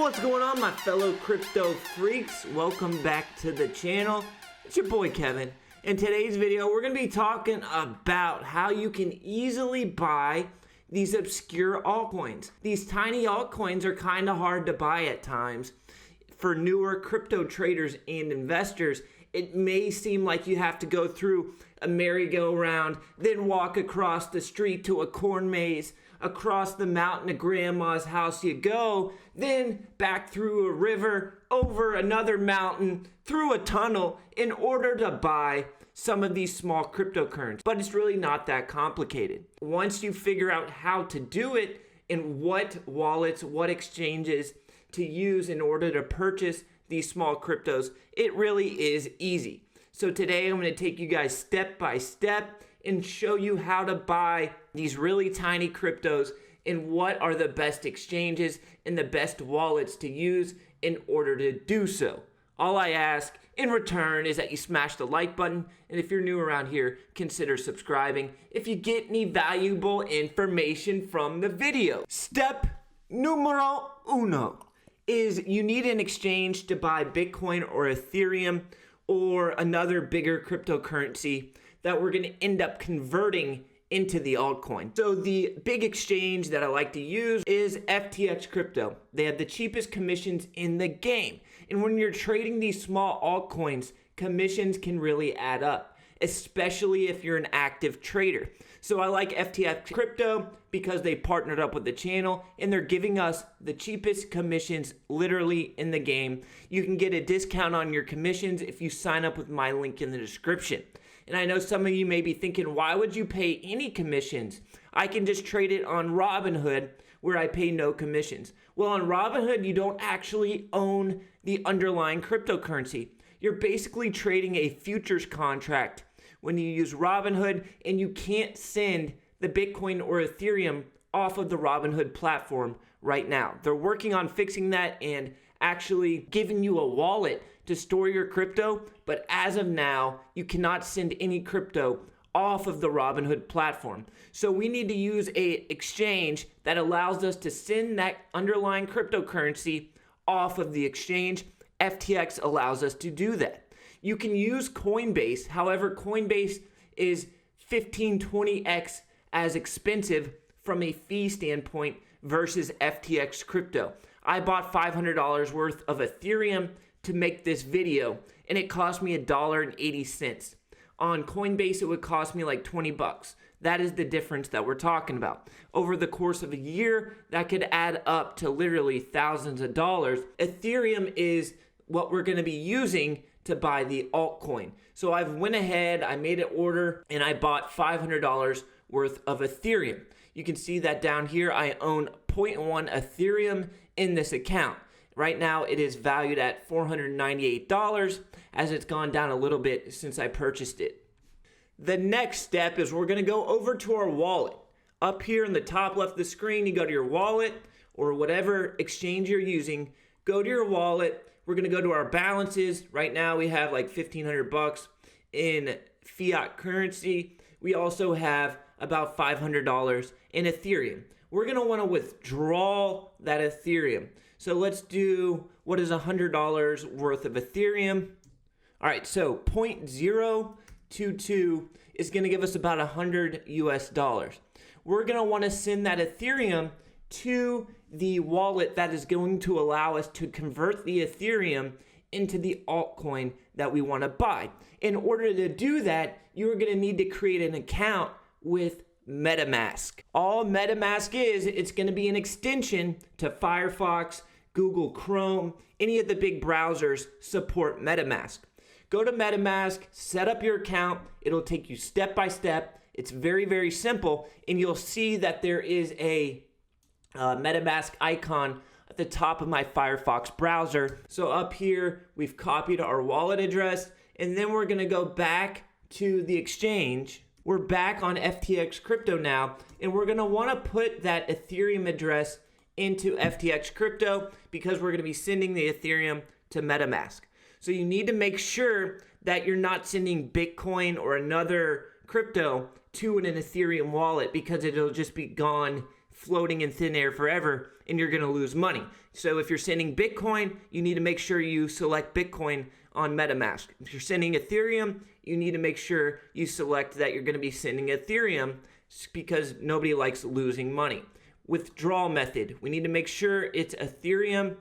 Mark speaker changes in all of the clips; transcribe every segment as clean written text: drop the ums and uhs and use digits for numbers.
Speaker 1: What's going on, my fellow crypto freaks? Welcome back to the channel. It's your boy Kevin. In today's video, we're going to be talking about how you can easily buy these obscure altcoins. These tiny altcoins are kind of hard to buy at times. For newer crypto traders and investors, it may seem like you have to go through a merry-go-round, then walk across the street to a corn maze, across the mountain to grandma's house you go, then back through a river, over another mountain, through a tunnel in order to buy some of these small cryptocurrencies. But it's really not that complicated. Once you figure out how to do it and what wallets, what exchanges to use in order to purchase these small cryptos, it really is easy. So today I'm going to take you guys step by step and show you how to buy these really tiny cryptos and what are the best exchanges and the best wallets to use in order to do so. All I ask in return is that you smash the like button, and if you're new around here, consider subscribing if you get any valuable information from the video. Step numero uno is you need an exchange to buy Bitcoin or Ethereum or another bigger cryptocurrency that we're going to end up converting into the altcoin. So the big exchange that I like to use is FTX Crypto. They have the cheapest commissions in the game. And when you're trading these small altcoins, commissions can really add up, especially if you're an active trader. So I like FTX Crypto because they partnered up with the channel and they're giving us the cheapest commissions literally in the game. You can get a discount on your commissions if you sign up with my link in the description. And I know some of you may be thinking, why would you pay any commissions? I can just trade it on Robinhood where I pay no commissions. Well, on Robinhood, you don't actually own the underlying cryptocurrency. You're basically trading a futures contract when you use Robinhood, and you can't send the Bitcoin or Ethereum off of the Robinhood platform right now. They're working on fixing that and actually giving you a wallet to store your crypto, but as of now, you cannot send any crypto off of the Robinhood platform. So we need to use an exchange that allows us to send that underlying cryptocurrency off of the exchange. FTX allows us to do that. You can use Coinbase. However, Coinbase is 15-20x as expensive from a fee standpoint versus FTX Crypto. I bought $500 worth of Ethereum to make this video, and it cost me $1.80. On Coinbase, it would cost me like 20 bucks. That is the difference that we're talking about. Over the course of a year, that could add up to literally thousands of dollars. Ethereum is what we're going to be using to buy the altcoin. So I've went ahead, I made an order, and I bought $500 worth of Ethereum. You can see that down here, I own 0.1 Ethereum in this account. Right now, it is valued at $498 as it's gone down a little bit since I purchased it. The next step is we're going to go over to our wallet. Up here in the top left of the screen, you go to your wallet or whatever exchange you're using. Go to your wallet. We're going to go to our balances. Right now, we have like 1,500 bucks in fiat currency. We also have about $500 in Ethereum. We're going to want to withdraw that Ethereum. So let's do, what is $100 worth of Ethereum? All right, so 0.022 is going to give us about $100 US. We're going to want to send that Ethereum to the wallet that is going to allow us to convert the Ethereum into the altcoin that we want to buy. In order to do that, you're going to need to create an account with metamask. All metamask is, it's going to be an extension to Firefox, Google Chrome, any of the big browsers support metamask. Go to metamask, set up your account. It'll take you step by step. It's very, very simple, and you'll see that there is a metamask icon at the top of my Firefox browser. So up here, we've copied our wallet address, and then we're going to go back to the exchange. We're back on FTX Crypto now, and we're going to want to put that Ethereum address into FTX Crypto because we're going to be sending the Ethereum to metamask. So you need to make sure that you're not sending Bitcoin or another crypto to an Ethereum wallet because it'll just be gone floating in thin air forever and you're going to lose money. So if you're sending Bitcoin, you need to make sure you select Bitcoin on MetaMask. If you're sending Ethereum, you need to make sure you select that you're going to be sending Ethereum because nobody likes losing money. Withdrawal method, we need to make sure it's Ethereum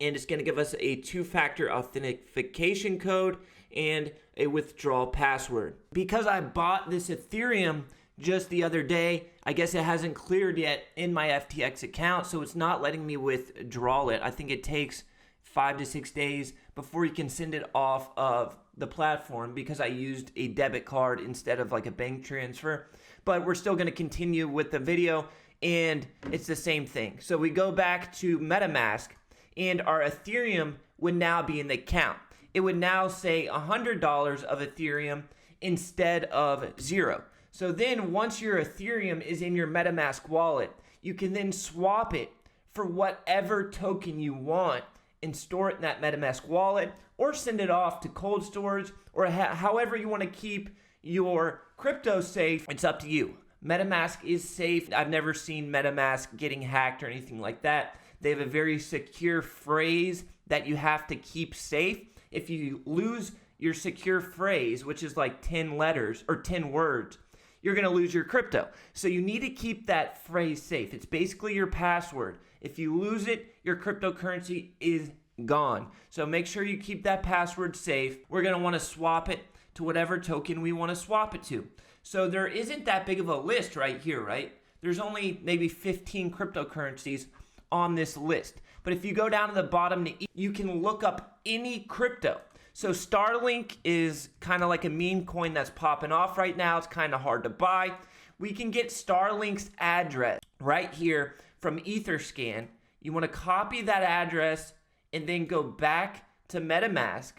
Speaker 1: and it's going to give us a two-factor authentication code and a withdrawal password. Because I bought this Ethereum just the other day, I guess it hasn't cleared yet in my FTX account, so it's not letting me withdraw it. I think it takes 5 to 6 days before you can send it off of the platform because I used a debit card instead of like a bank transfer. But we're still going to continue with the video, and it's the same thing. So we go back to MetaMask, and our Ethereum would now be in the account. It would now say $100 of Ethereum instead of 0. So then once your Ethereum is in your MetaMask wallet, you can then swap it for whatever token you want and store it in that MetaMask wallet, or send it off to cold storage, or however you want to keep your crypto safe. It's up to you. MetaMask is safe. I've never seen MetaMask getting hacked or anything like that. They have a very secure phrase that you have to keep safe. If you lose your secure phrase, which is like 10 letters or 10 words, you're going to lose your crypto. So you need to keep that phrase safe. It's basically your password. If you lose it, your cryptocurrency is gone. So make sure you keep that password safe. We're going to want to swap it to whatever token we want to swap it to. So there isn't that big of a list right here, right? There's only maybe 15 cryptocurrencies on this list. But if you go down to the bottom, you can look up any crypto. So Starlink is kind of like a meme coin that's popping off right now. It's kind of hard to buy. We can get Starlink's address right here from Etherscan. You want to copy that address and then go back to MetaMask,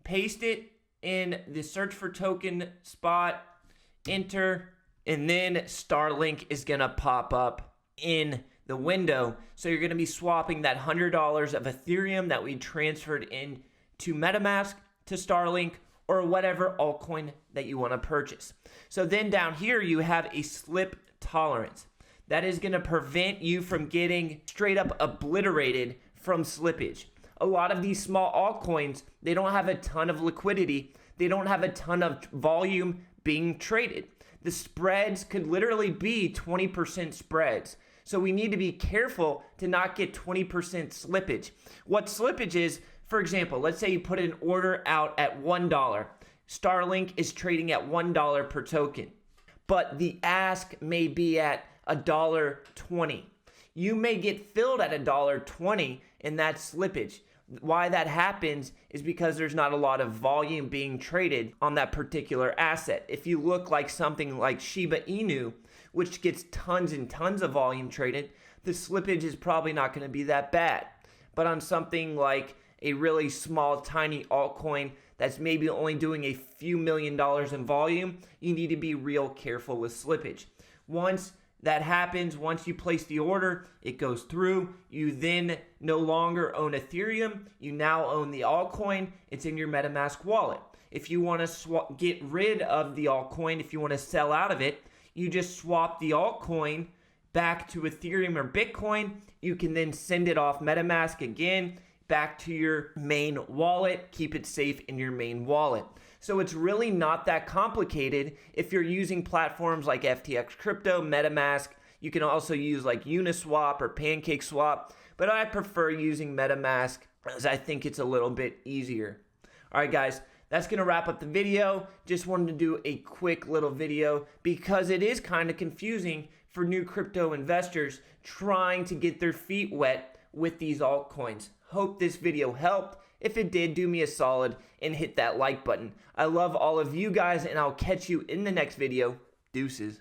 Speaker 1: paste it in the search for token spot, enter, and then Starlink is going to pop up in the window. So you're going to be swapping that $100 of Ethereum that we transferred in to MetaMask to Starlink or whatever altcoin that you want to purchase. So then down here you have a slip tolerance. That is going to prevent you from getting straight up obliterated from slippage. A lot of these small altcoins, they don't have a ton of liquidity. They don't have a ton of volume being traded. The spreads could literally be 20% spreads. So we need to be careful to not get 20% slippage. What slippage is, for example, let's say you put an order out at $1. Starlink is trading at $1 per token, but the ask may be at $1.20. You may get filled at $1.20 in that slippage. Why that happens is because there's not a lot of volume being traded on that particular asset. If you look like something like Shiba Inu, which gets tons and tons of volume traded, the slippage is probably not going to be that bad. But on something like a really small, tiny altcoin that's maybe only doing a few $1 million in volume, you need to be real careful with slippage. Once that happens, once you place the order, it goes through. You then no longer own Ethereum. You now own the altcoin. It's in your MetaMask wallet. If you want to get rid of the altcoin, if you want to sell out of it, you just swap the altcoin back to Ethereum or Bitcoin. You can then send it off MetaMask again, back to your main wallet. Keep it safe in your main wallet. So it's really not that complicated if you're using platforms like FTX Crypto, MetaMask. You can also use like Uniswap or pancakeswap, but I prefer using MetaMask as I think it's a little bit easier. All right, guys, that's going to wrap up the video. Just wanted to do a quick little video because it is kind of confusing for new crypto investors trying to get their feet wet with these altcoins. Hope this video helped. If it did, do me a solid and hit that like button. I love all of you guys, and I'll catch you in the next video. Deuces.